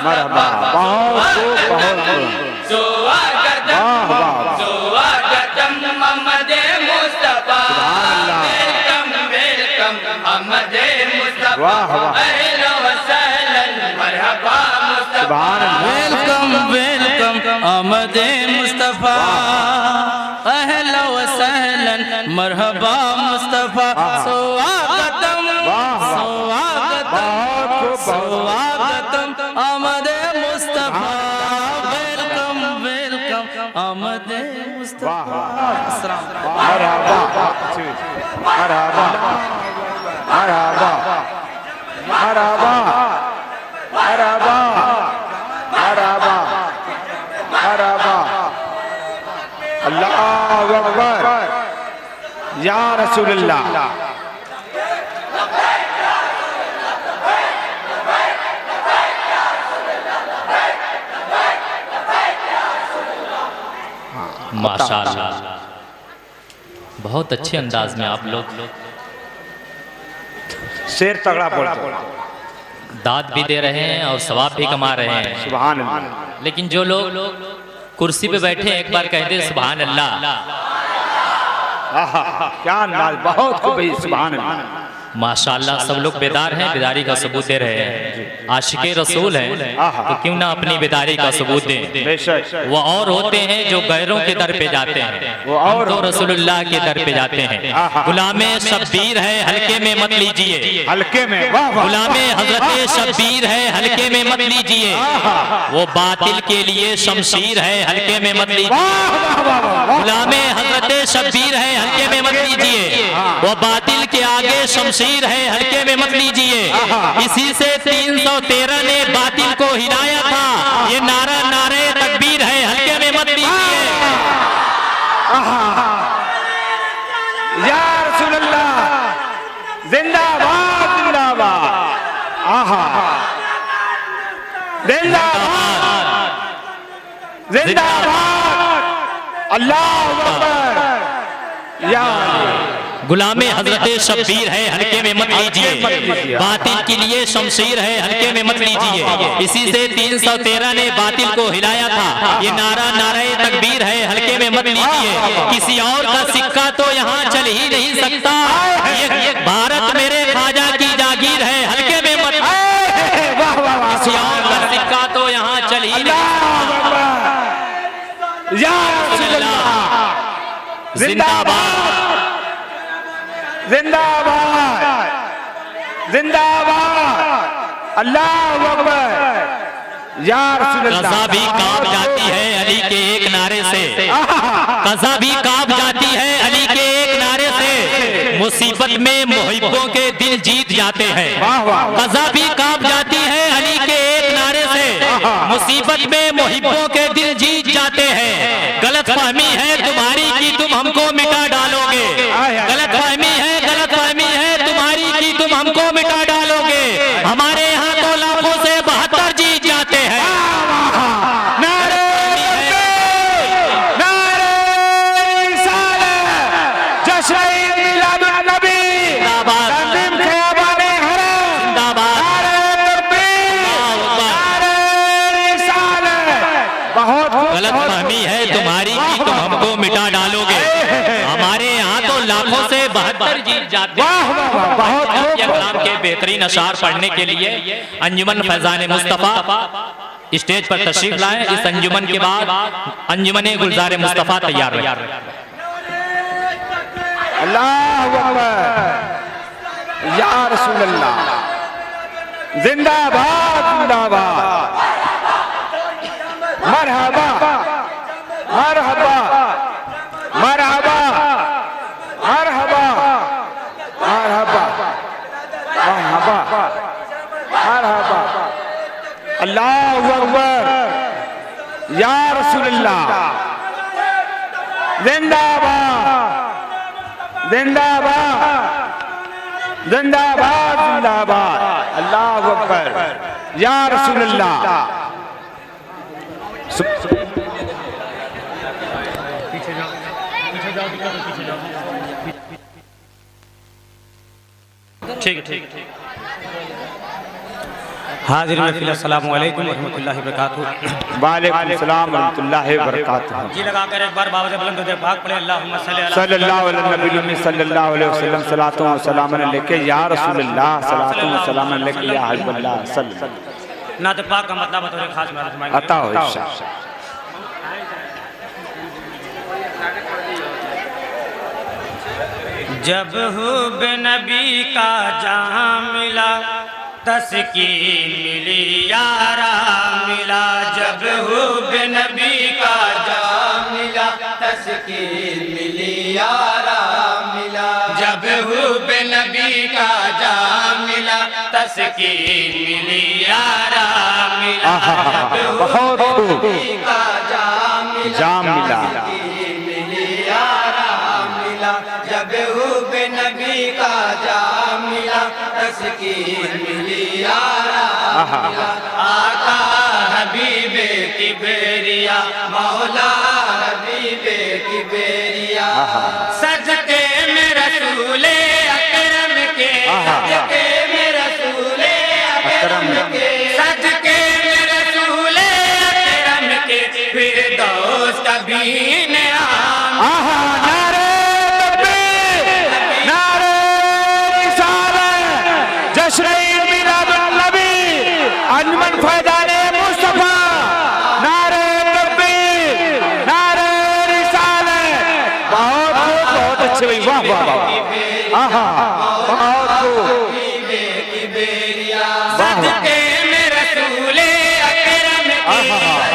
मरहबा बहुत स्वागतम Mohammad Mustafa welcome welcome Mohammad Mustafa अहला व सहलन मरहबा मुस्तफा वेलकम वेलकम मोहम्मद मुस्तफा अहला व सहलन मरहबा मुस्तफा स्वागतम स्वागतम मोहम्मद मुस्तफा वेलकम वेलकम मोहम्मद मुस्तफा मरहबा मरहबा मरहबा मरहबा मरहबा मरहबा मरहबा अल्लाहु अकबर या रसूलल्लाह। माशाअल्लाह बहुत अच्छे अंदाज में आप लोग शेर तगड़ा बोलते दाद भी दे रहे हैं और सवाब भी कमा रहे हैं। सुभान अल्लाह। लेकिन जो लोग कुर्सी पे बैठे एक बार कहते सुभान अल्लाह। क्या अंदाज, बहुत खूब सुभान अल्लाह। माशाअल्लाह सब लोग बेदार हैं, बेदारी का सबूत दे रहे हैं। आशिके रसूल हैं तो क्यों ना अपनी बेदारी का सबूत दें। वो और होते हैं जो गैरों के दर पे जाते हैं, वो और तो रसूलुल्लाह के दर पे जाते हैं। गुलामे शब्बीर है हल्के में मत लीजिए, हल्के में गुलामे हजरत शब्बीर है हल्के में मत लीजिए। वो बातिल के लिए शमशीर है हल्के में मत लीजिए। गुलामे हजरत शब्बीर है हल्के में मत लीजिए। वो बातिल के आगे शमशीर है हल्के में मत लीजिए। इसी से 313 ने बातिल को हिलाया था। ये नारा नारे तकबीर है हल्के में मत लीजिए। या रसूलल्लाह जिंदाबाद जिंदाबाद। आहा जिंदाबाद जिंदाबाद। अल्लाहु अकबर या गुलामे हजरत शब्बीर है हल्के में मत लीजिए। बातिल के लिए शमशीर है हल्के में मत लीजिए। इसी से 313 ने बातिल को हिलाया था। ये नारा नारे तकबीर है हल्के में मत लीजिए। किसी और का सिक्का तो यहाँ चल ही नहीं सकता। ये भारत मेरे ख्वाजा की जागीर है हल्के में मत। किसी और का सिक्का तो यहाँ चल ही नहीं सकता। जिंदाबाद जिंदाबाद जिंदाबाद। अल्लाहु अकबर या रसूलल्लाह। कज़ा भी कांप जाती है अली के एक नारे से। कज़ा भी कांप जाती है अली के एक नारे से। मुसीबत में मुहिब्बों के दिल जीत जाते हैं। कज़ा भी कांप जाती है अली के एक नारे से। मुसीबत में मुहिब्बों के दिल जीत जाते हैं। गलत फहमी है तुम्हारी कि तुम हमको मिटा डालोगे। गलत फहमी है तुम्हारी कि तुम हमको मिटा डालोगे। हमारे यहाँ तो लाखों से 72 जीत जाते हैं। गलत फहमी है तुम्हारी कि तुम हमको मिटा डालोगे। हमारे यहाँ तो लाखों से 72 जीत जाते हैं। कलाम के बेहतरीन अशार पढ़ने के लिए अंजुमन फैजान मुस्तफा स्टेज पर तशरीफ लाएं। इस अंजुमन के बाद अंजुमन गुलजार मुस्तफा तैयार रहे। अल्लाहु अकबर या रसूलल्लाह। जिंदाबाद जिंदाबाद। मरहबा मरहबा मरहबा मरहबा मरहबा मरहबा मरहबा। अल्लाहु अकबर या रसूलल्लाह। जिंदाबाद जिंदाबाद जिंदाबाद जिंदाबाद। अल्लाहु अकबर या रसूलल्लाह। पीछे जाओ पीछे जाओ। ठीक ठीक ठीक। हाजिर महफिल अस्सलामु अलैकुम रहमतुल्लाहि व बरकातहू। वालेकुम सलाम रहमतुल्लाहि व बरकातहू। जी लगाकर एक बार बाबा से बुलंद दे पाक पढ़े अल्लाहुम्मा सल्ली अला सल्लल्लाहु अलैहि नबी सल्लल्लाहु अलैहि वसल्लम सलातो व सलाम अलैके या रसूलल्लाह सलातो व सलाम अलैके या हबीबल्लाह सल्लल्लाहु नात पाक का मतलब बतौर खास में अता हो इंशाअल्लाह। जब हुब नबी का जहां मिला तस्कीन मिली यारा मिला। जब हुब नबी का जहां मिला तस्कीन मिली यारा मिला। जब हुब नबी का जहां मिला तस्कीन मिली यारा मिला। बहुत खूब जाम मिला जब हुब नबी का जाम मिला तस्कीन मिली यारा मिला। आका हबीबे की बेरिया मौला हबीबे की बेरिया सजके में रसूले अकरम के सजके में रसूले अकरम के सजके में रसूले अकरम के फिर दोस्त कभी न अंजुमन फैजाने मुस्तफा नारे तकबीर नारे रिसालत। बहुत अच्छे भाई, वाह वाह वाह, आहा बहुत सदके में रसूले अकरम के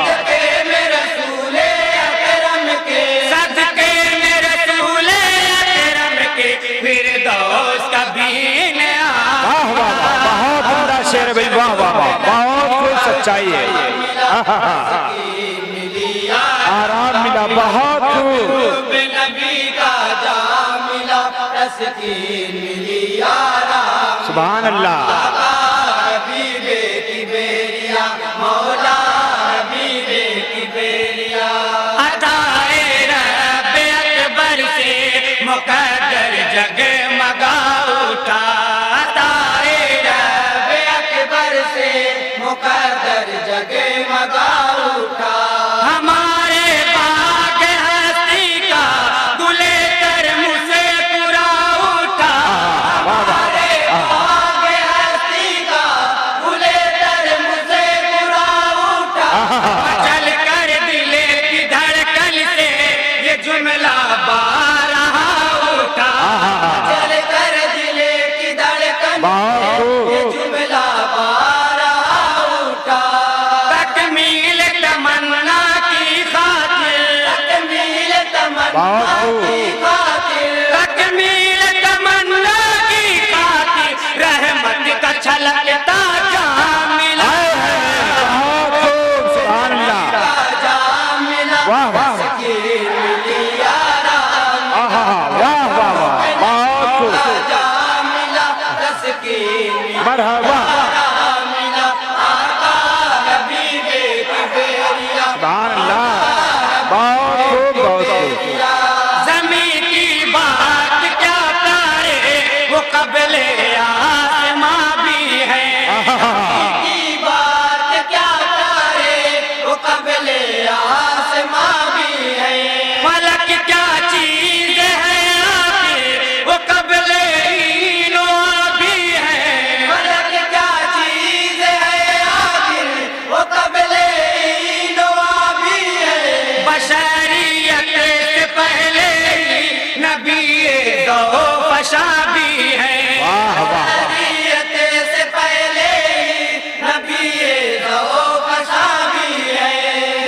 सदके में रसूले अकरम के सदके में रसूले अकरम के फिर दोस्त कभी न वाह वाह वाह, बहुत बड़ा शेर भाई, वाह वाह वाह, बहुत खूब सच्चाई है। आराम मिला बहुत खूब। नबी का जाम मिला तस्कीन मिली यारा सुभान अल्लाह। हबीबे की बेरिया मौला हबीबे की बेरिया अताए रब अकबर से मुकद्दर जगमगा उठा। अताए रब अकबर से मुकद्दर जगमगा उठा। हमारे बाग हस्ती का गुले कर मुझसे पूरा उठा। हमारे बाग हस्ती का गुले कर मुझसे पूरा उठा। चल कर दिले की धड़कन से ये जुमला बारहा उठा। चल कर दिले की धड़कन से ये जुमला बारहा उठा। तकमील तमन्ना की खातिर तकमील तमन्ना की खातिर तकमील तमन्ना की खातिर रहमत का छलकता जाम मिला। बहुत खूब सुभान अल्लाह। जाम मिला वाह वाह तस्कीन मिली यारा आहा वाह वाह वाह, बहुत खूब जाम मिला तस्कीन मिली मरहबा मिला। आका हबीबे की बेरिया सुभान अल्लाह, बहुत खूब बहुत खूब। ज़मीं की बात क्या करे वो क़ब्ले आसमां भी है। ज़मीं की बात क्या करे वो क़ब्ले आसमां भी है। फलक क्या चीज़ है आखिर वो क़ब्ले इनो भी है। फलक क्या चीज़ है आखिर वो क़ब्ले इनो भी है। बशरियत से पहले ही नबी दो फशा भी है। वाह वाह बशरियत से पहले ही नबी दो फशा भी है।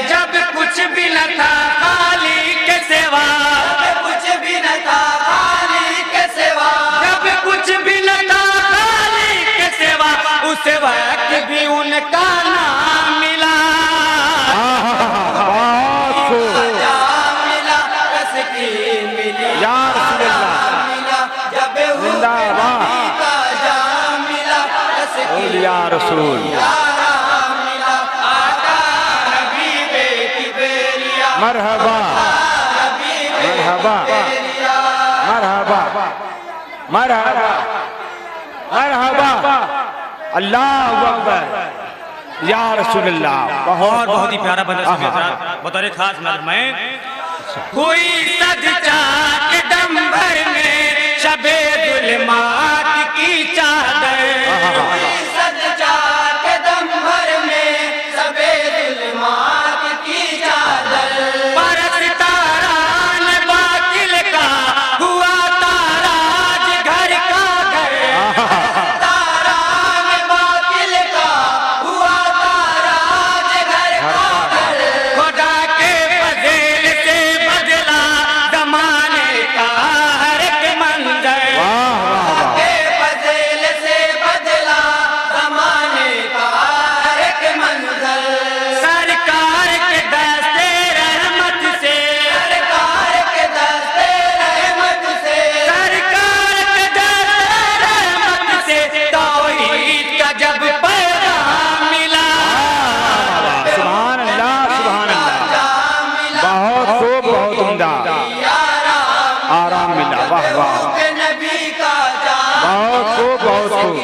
जब कुछ भी न था खाली के सिवा जब कुछ भी न था खाली के सिवा जब कुछ भी न था खाली के सिवा उस वक्त भी उनका नाम मिला। बहुत खूब जाम मिला तस्कीन मिली या रसूलल्लाह। मिला। जब जिंदाबाद। का जाम मिला तस्कीन या रसूल मिला। आका हबीबे की बेरिया मरहबा मरहबा मरहबा मरहबा मरहबा अल्लाहु अकबर। या रसूलल्लाह। और बहुत ही प्यारा बंदा बतौर खास नजर में हुई सजदा के दम भर में शबे जुल्मात की चादर, हुई सजदा के दम भर में शबे जुल्मात की चादर, परस तारान बातिल का हुआ ताराज घर का घर, तारान बातिल का हुआ ताराज घर का घर, खुदा के फज़ल से बदला ज़माने का हर एक मंजर, के फज़ल से बदला ज़माने का हर एक मंजर, सरकार के दस्ते रहमत से, सरकार के दस्ते रहमत से, सरकार के दस्ते रहमत से तौहीद का जब पैगाम मिला, सुभान अल्लाह, सुभान अल्लाह। बहुत खूब, बहुत उम्दा, आराम मिला। वाह वाह, नबी का जाम बहुत खूब, बहुत खूब।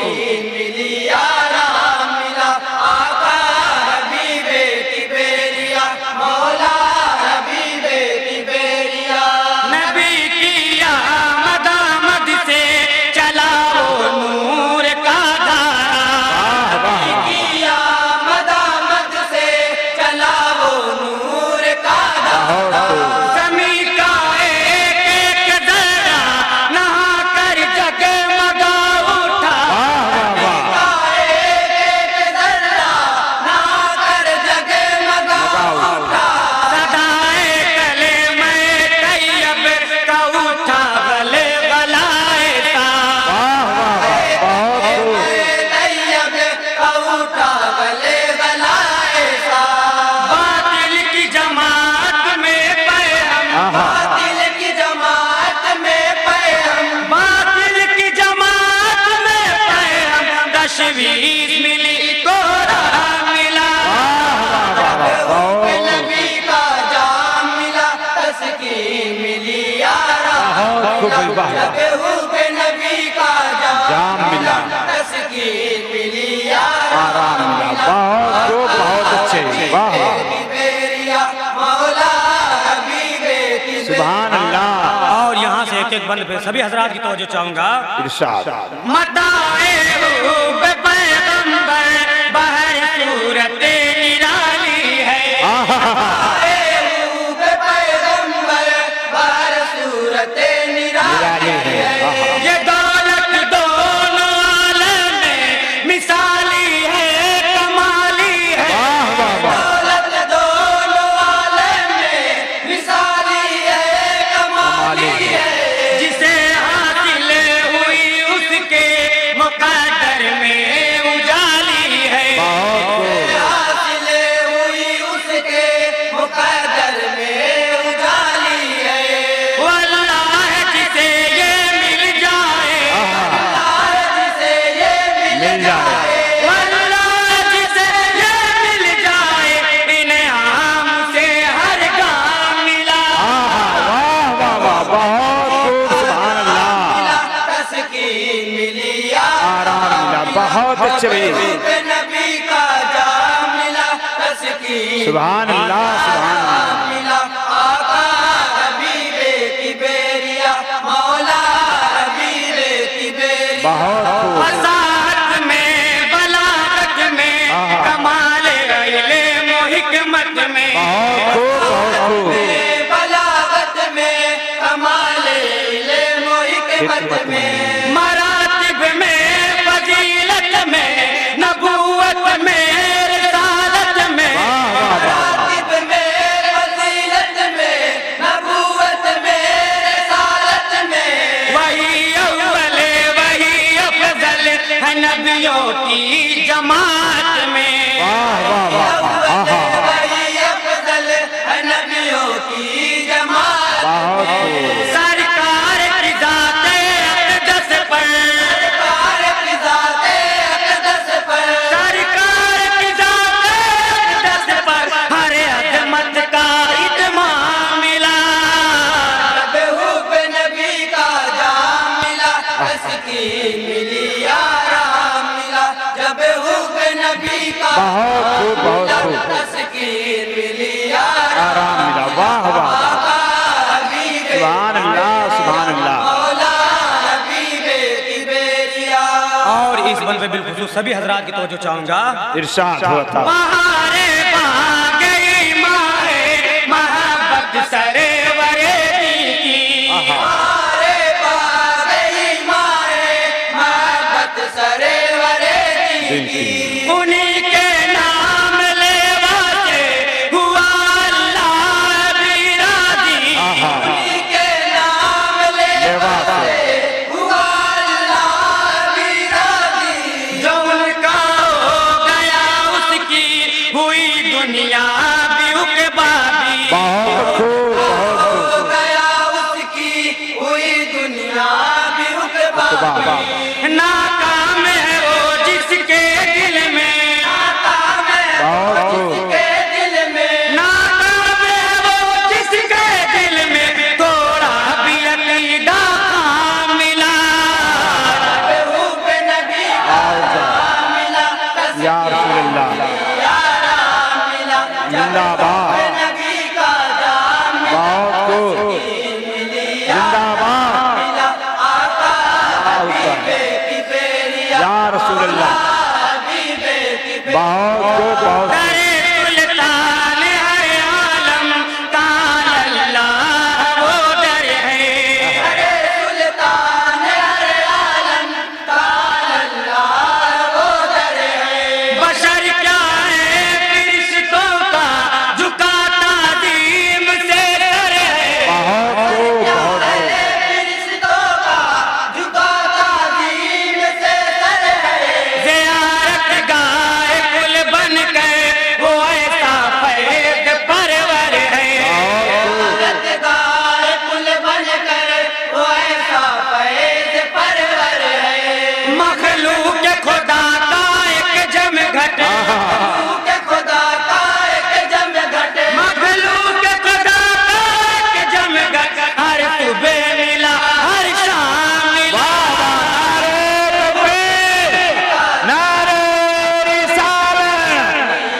मिली आराम मिला, आका हबीबे की बेरिया, मौला हबीबे की बेरिया, नबी की आमद आमद से चला वो नूर का धारा, नबी की आमद आमद से चला वो नूर का धारा, ज़मीं का एक एक ज़रा नहा कर जगमगा उठा, ज़मीं का एक एक ज़रा नहा कर जगमगा उठा, सदाए कलेमे तैयब का उठा गले गलाए सा, तैयब का उठा गले गलाए सा, बातिल की जमात में पैगम, बातिल की जमात में पैगम, बातिल की जमात में पैगम, तशवीश मिली कोरा मिला, नबी का जाम मिला, तस्कीन मिली आराम मिला, के नबी का जाम मिला, तस्कीन मिली आराम मिला। बहुत खूब, बहुत अच्छे, वाह वाह, बेरिया, मौला हबीबे की सुभान अल्लाह। और यहाँ से एक एक बंद पे सभी हजरात की तवज्जो चाहूंगा। इरशाद। मताए रूप पैगंबर बहर सूरत निराली है, मताए रूप पैगंबर बहर सूरत निराली है, ये दौलत दोनों आलम में मिसाली है, कमाली है, दौलत दोनों आलम में मिसाली है, कमाली है, जिसे हासिल हुई उसके मुक़द्दर में उजाली है, हासिल हुई उसके मुक़द्दर में उजाली है, वल्लाह जिसे ये मिल जाए, वल्लाह जिसे ये मिल जाए, वल्लाह जिसे ये मिल जाए, इनाम से हर काम मिला, वाह वाह वाह, बहुत खूब, सुभान अल्लाह। तस्कीन मिली आराम मिला, बहुत अच्छे भैया, नबी का जाम मिला, तस्कीन सुभान अल्लाह, सुभान अल्लाह। मिला, आका हबीबे की बेरिया, मौला हबीबे की बेरिया, बहुत खूब, फसाहत में बलागत में कमाल इल्म व हिकमत में, बहुत खूब, बहुत खूब, बलागत में कमाल इल्म व हिकमत में, मरातिब में फजीलत में नबूवत में रिसालत में, मरातिब में फजीलत में नबूवत में रिसालत में, वही अव्वल वही अफजल है नबियों की जमात में, वाह वाह वाह, वही अफजल है नबियों की जमात, बहुत खूब, सरकार की ज़ात अक़दस पे बिलखुसूस सभी हजरात की तवज्जो चाहूंगा। इरशाद होता बहारे पा गई माए मोहब्बत सरवरे की, बहारे पा गई माए मोहब्बत सरवरे की, उन्हीं के नाम लेवा से हुआ अल्लाह भी राजी, उन्हीं के नाम लेवा से हुआ अल्लाह भी राजी, जो उनका हो गया उसकी हुई दुनिया भी उकबाबी, बहुत खूब हो गया उसकी हुई दुनिया भी उकबाबी, नाकाम है वो जिसके दिल में, नाकाम है बहुत वो खूब जिसके दिल में, नाकाम है वो जिसके दिल में थोड़ा भी अकीदा मिला, महबूब नबी का मिला, या रसूलुल्लाह मिला, जिंदाबाद नबी का जाम बहुत खूब जिंदाबाद मिला, आका हबीबे की बेरिया, या रसूलुल्लाह हबीबे की बहुत खूब बहुत दरे सुल्तान है आलम ताल अल्लाह वो डर है, दरे सुल्तान है आलम ताल अल्लाह वो डर है, बशर क्या है फरिश्तों का झुकाता दीम से डर है, बहुत खूब बहुत खूब फरिश्तों का झुकाता दीन से सर है, ज़ियारत गाए कुल बन गए वो ऐसा फैज़ परवर है, ज़ियारत गाए कुल बन गए वो ऐसा फैज़ परवर है, मखलूक खुदा का एक जमघट, मखलूक खुदा का एक जमघट, मखलूक खुदा का एक जमघट, हर सुबह मिला हर शाम मिला, नारे रिसालत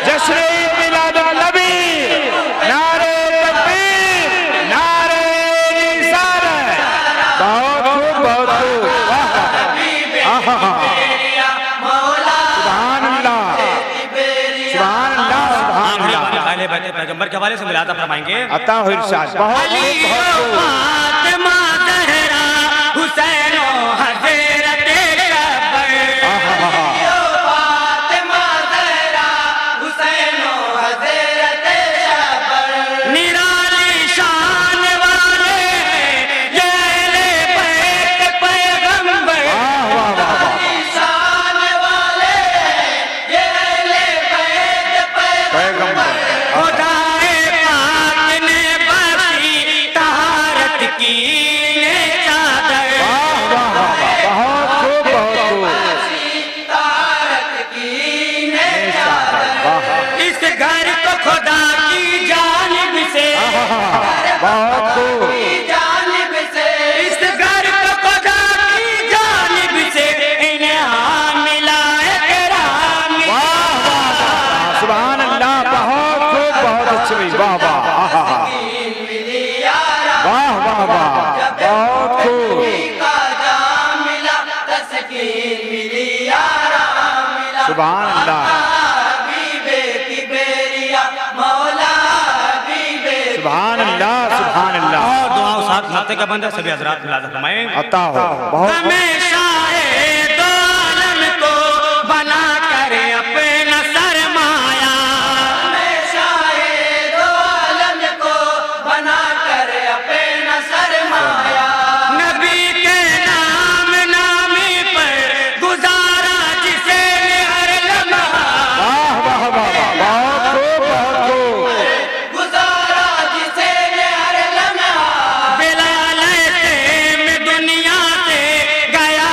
जश्न मिलादुन नबी, नारे तकबीर नारे रिसालत बहुत खूब बहुत खूब वाह आहा मौला सुभान अल्लाह सुभान अल्लाह सुभान अल्लाह अहले बैत पैगंबर के हवाले से मिलादा फरमाएंगे। अता हो इरशाद बहुत अली खूब बहुत खूब फातिमा ज़हरा हुसैन हज़रत अकबर, फातिमा ज़हरा हुसैन हज़रत अकबर, निराली शान वाले ये अहले बैत पैगंबर, वाह वाह वाह वाह शान वाले ये अहले बैत पैगंबर, खुदाए पाक ने बख्शी तहारत की ने चादर, वाह वाह वाह बहुत खूब बहुत खूब तहारत की ने चादर, वाह इस घर को खुदा की जानिब से, बहुत खूब जानिब से, इस घर को खुदा की जानिब से इन्हें मिला इकराम मिला। सुभान अल्लाह बहुत खूब बहुत अच्छी हुई वाह वाह आहा हा वाह वाह वाह बहुत खूब का जाम मिला, तस्कीन मिली, आराम मिला, सुभान अल्लाह हबीबे की बेरिया, मौला हबीबे सुभान अल्लाह सुभान अल्लाह और दुआओं साथ नाते का बंदा सभी हजरात मिलादा फरमाएं। अता हो बहुत हमेशा दो आलम को बना कर अपना सरमाया, हमेशा दो आलम को बना कर अपना सरमाया, नबी के नाम नामी पर गुजारा जिसे हर लम्हा, वाह वाह वाह वाह बहुत खूब बहुत खूब गुजारा जिसे हर लम्हा, बिलाल में दुनिया से गया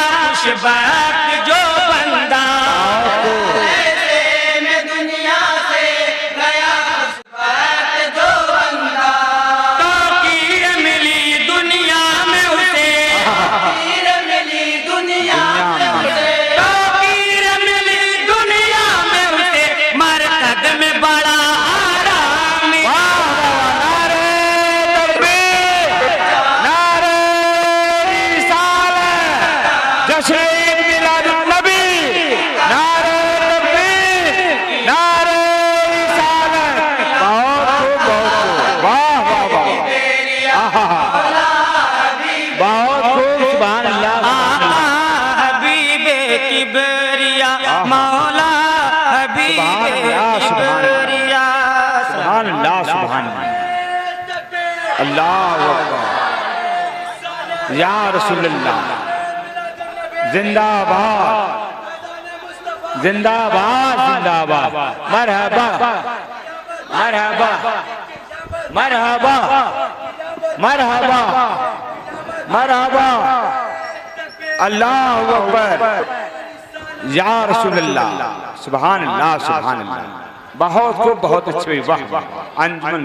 अल्लाह अकबर, या रसूल अल्लाह, जिंदाबाद जिंदाबाद जिंदाबाद, मरहबा मरहबा मरहबा मरहबा मरहबा, अल्लाह अकबर, या रसूल अल्लाह, सुभान अल्लाह सुभान अल्लाह। बहुत खूब, बहुत अच्छे, वाह वाह, अंजुमन।